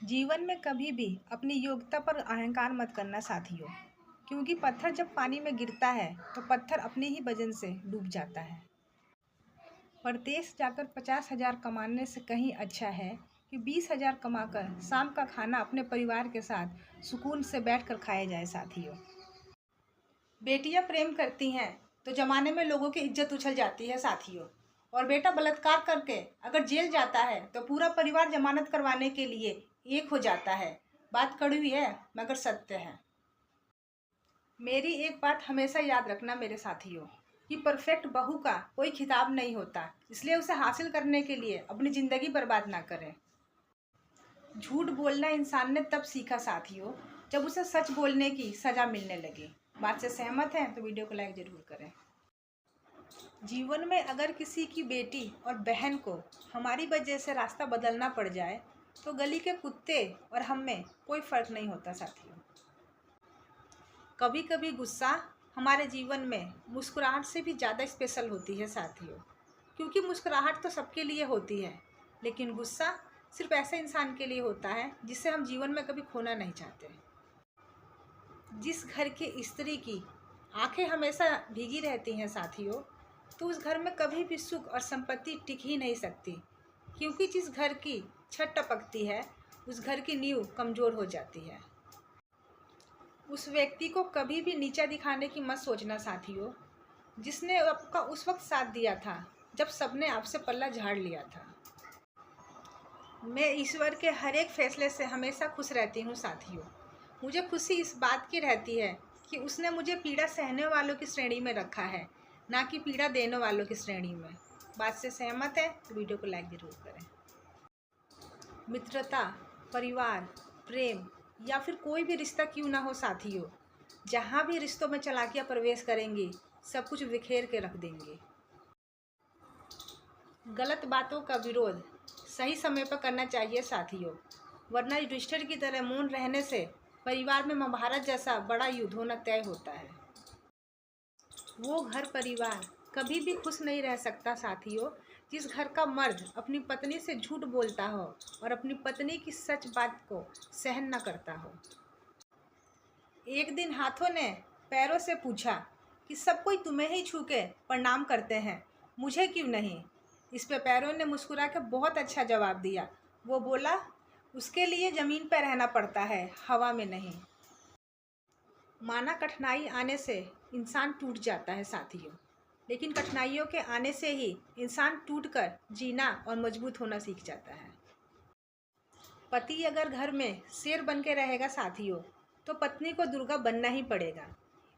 जीवन में कभी भी अपनी योग्यता पर अहंकार मत करना साथियों। क्योंकि पत्थर जब पानी में गिरता है तो पत्थर अपने ही वजन से डूब जाता है। परदेश जाकर 50,000 कमाने से कहीं अच्छा है कि 20,000 कमाकर शाम का खाना अपने परिवार के साथ सुकून से बैठकर खाया जाए साथियों। बेटियां प्रेम करती हैं तो जमाने में लोगों की इज्जत उछल जाती है साथियों। और बेटा बलात्कार करके अगर जेल जाता है तो पूरा परिवार जमानत करवाने के लिए एक हो जाता है। बात कड़वी है मगर सत्य है। मेरी एक बात हमेशा याद रखना मेरे साथियों कि परफेक्ट बहू का कोई खिताब नहीं होता, इसलिए उसे हासिल करने के लिए अपनी ज़िंदगी बर्बाद ना करें। झूठ बोलना इंसान ने तब सीखा साथियों जब उसे सच बोलने की सज़ा मिलने लगी। बात से सहमत हैं तो वीडियो को लाइक ज़रूर करें। जीवन में अगर किसी की बेटी और बहन को हमारी वजह से रास्ता बदलना पड़ जाए तो गली के कुत्ते और हम में कोई फ़र्क नहीं होता साथियों। कभी कभी गुस्सा हमारे जीवन में मुस्कुराहट से भी ज़्यादा स्पेशल होती है साथियों। क्योंकि मुस्कुराहट तो सबके लिए होती है, लेकिन गुस्सा सिर्फ ऐसे इंसान के लिए होता है जिसे हम जीवन में कभी खोना नहीं चाहते। जिस घर की स्त्री की आंखें हमेशा भीगी रहती हैं साथियों, तो उस घर में कभी भी सुख और संपत्ति टिक ही नहीं सकती। क्योंकि जिस घर की छत टपकती है उस घर की नींव कमज़ोर हो जाती है। उस व्यक्ति को कभी भी नीचा दिखाने की मत सोचना साथियों, जिसने आपका उस वक्त साथ दिया था जब सबने आपसे पल्ला झाड़ लिया था। मैं ईश्वर के हर एक फैसले से हमेशा खुश रहती हूँ साथियों। मुझे खुशी इस बात की रहती है कि उसने मुझे पीड़ा सहने वालों की श्रेणी में रखा है, ना कि पीड़ा देने वालों की श्रेणी में। बात से सहमत है तो वीडियो को लाइक ज़रूर करें। मित्रता, परिवार, प्रेम या फिर कोई भी रिश्ता क्यों ना हो साथियों, जहाँ भी रिश्तों में चालाकियाँ प्रवेश करेंगी सब कुछ बिखेर के रख देंगे। गलत बातों का विरोध सही समय पर करना चाहिए साथियों, वरना युधिष्ठिर की तरह मौन रहने से परिवार में महाभारत जैसा बड़ा युद्ध होना तय होता है। वो घर परिवार कभी भी खुश नहीं रह सकता साथियों जिस घर का मर्द अपनी पत्नी से झूठ बोलता हो और अपनी पत्नी की सच बात को सहन न करता हो। एक दिन हाथों ने पैरों से पूछा कि सब कोई तुम्हें ही छू के प्रणाम करते हैं, मुझे क्यों नहीं। इस पे पैरों ने मुस्कुरा के बहुत अच्छा जवाब दिया। वो बोला, उसके लिए ज़मीन पर रहना पड़ता है, हवा में नहीं। माना कठिनाई आने से इंसान टूट जाता है साथियों, लेकिन कठिनाइयों के आने से ही इंसान टूटकर जीना और मजबूत होना सीख जाता है। पति अगर घर में शेर बन के रहेगा साथियों, तो पत्नी को दुर्गा बनना ही पड़ेगा।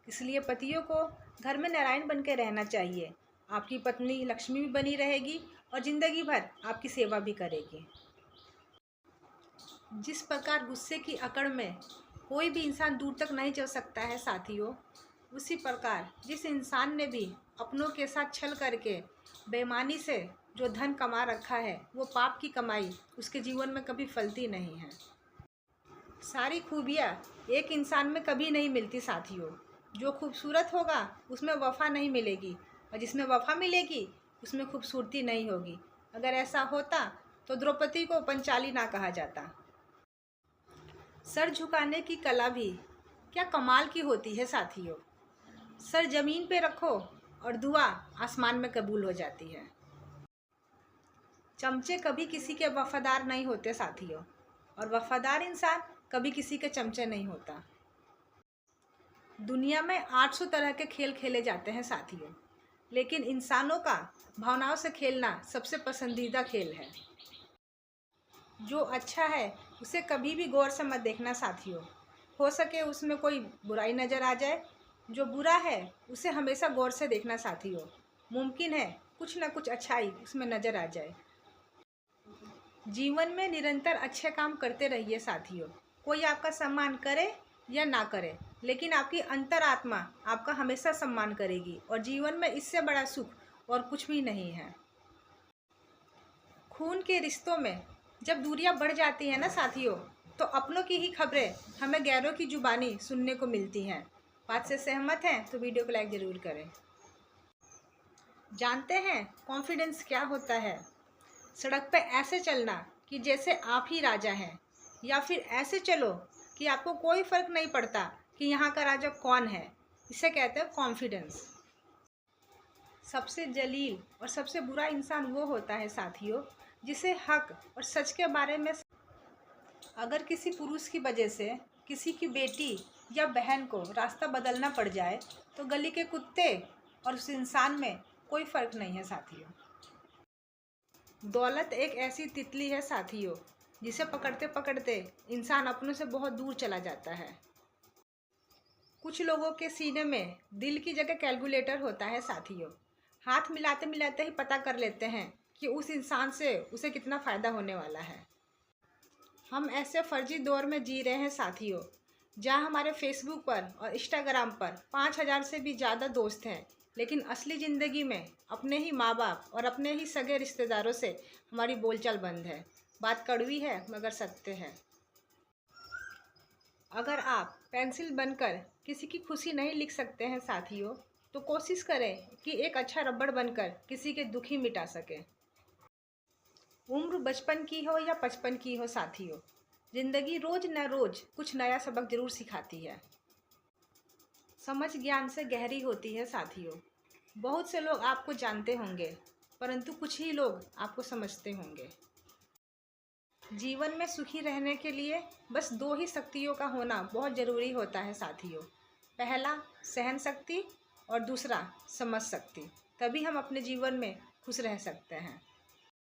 इसलिए पतियों को घर में नारायण बन के रहना चाहिए। आपकी पत्नी लक्ष्मी भी बनी रहेगी और ज़िंदगी भर आपकी सेवा भी करेगी। जिस प्रकार गुस्से की अकड़ में कोई भी इंसान दूर तक नहीं चल सकता है साथियों, उसी प्रकार जिस इंसान ने भी अपनों के साथ छल करके बेईमानी से जो धन कमा रखा है, वो पाप की कमाई उसके जीवन में कभी फलती नहीं है। सारी खूबियाँ एक इंसान में कभी नहीं मिलती साथियों। जो खूबसूरत होगा उसमें वफ़ा नहीं मिलेगी, और जिसमें वफ़ा मिलेगी उसमें खूबसूरती नहीं होगी। अगर ऐसा होता तो द्रौपदी को पंचाली ना कहा जाता। सर झुकाने की कला भी क्या कमाल की होती है साथियों। सर जमीन पे रखो और दुआ आसमान में कबूल हो जाती है। चमचे कभी किसी के वफादार नहीं होते साथियों, और वफादार इंसान कभी किसी के चमचे नहीं होता। दुनिया में 800 तरह के खेल खेले जाते हैं साथियों, लेकिन इंसानों का भावनाओं से खेलना सबसे पसंदीदा खेल है। जो अच्छा है उसे कभी भी गौर से मत देखना साथियों। हो सके उसमें कोई बुराई नज़र आ जाए, जो बुरा है उसे हमेशा गौर से देखना साथियों। मुमकिन है कुछ ना कुछ अच्छाई उसमें नज़र आ जाए। जीवन में निरंतर अच्छे काम करते रहिए साथियों। कोई आपका सम्मान करे या ना करे, लेकिन आपकी अंतरात्मा आपका हमेशा सम्मान करेगी, और जीवन में इससे बड़ा सुख और कुछ भी नहीं है। खून के रिश्तों में जब दूरियां बढ़ जाती हैं ना साथियों, तो अपनों की ही खबरें हमें गैरों की जुबानी सुनने को मिलती हैं। बात से सहमत हैं तो वीडियो को लाइक ज़रूर करें। जानते हैं कॉन्फिडेंस क्या होता है? सड़क पे ऐसे चलना कि जैसे आप ही राजा हैं, या फिर ऐसे चलो कि आपको कोई फ़र्क नहीं पड़ता कि यहाँ का राजा कौन है। इसे कहते हैं कॉन्फिडेंस। सबसे जलील और सबसे बुरा इंसान वो होता है साथियों, जिसे हक और सच के बारे में, अगर किसी पुरुष की वजह से किसी की बेटी या बहन को रास्ता बदलना पड़ जाए तो गली के कुत्ते और उस इंसान में कोई फ़र्क नहीं है साथियों। दौलत एक ऐसी तितली है साथियों, जिसे पकड़ते पकड़ते इंसान अपनों से बहुत दूर चला जाता है। कुछ लोगों के सीने में दिल की जगह कैलकुलेटर होता है साथियों। हाथ मिलाते मिलाते ही पता कर लेते हैं कि उस इंसान से उसे कितना फ़ायदा होने वाला है। हम ऐसे फर्जी दौर में जी रहे हैं साथियों, जहां हमारे फेसबुक पर और इंस्टाग्राम पर 5,000 से भी ज़्यादा दोस्त हैं, लेकिन असली ज़िंदगी में अपने ही माँ बाप और अपने ही सगे रिश्तेदारों से हमारी बोलचाल बंद है। बात कड़वी है मगर सत्य है। अगर आप पेंसिल बनकर किसी की खुशी नहीं लिख सकते हैं साथियों, तो कोशिश करें कि एक अच्छा रबड़ बनकर किसी के दुखी मिटा सकें। उम्र बचपन की हो या 55 की हो साथियों, जिंदगी रोज न रोज कुछ नया सबक जरूर सिखाती है। समझ ज्ञान से गहरी होती है साथियों। बहुत से लोग आपको जानते होंगे, परंतु कुछ ही लोग आपको समझते होंगे। जीवन में सुखी रहने के लिए बस 2 ही शक्तियों का होना बहुत ज़रूरी होता है साथियों। पहला सहन शक्ति और दूसरा समझ शक्ति। तभी हम अपने जीवन में खुश रह सकते हैं।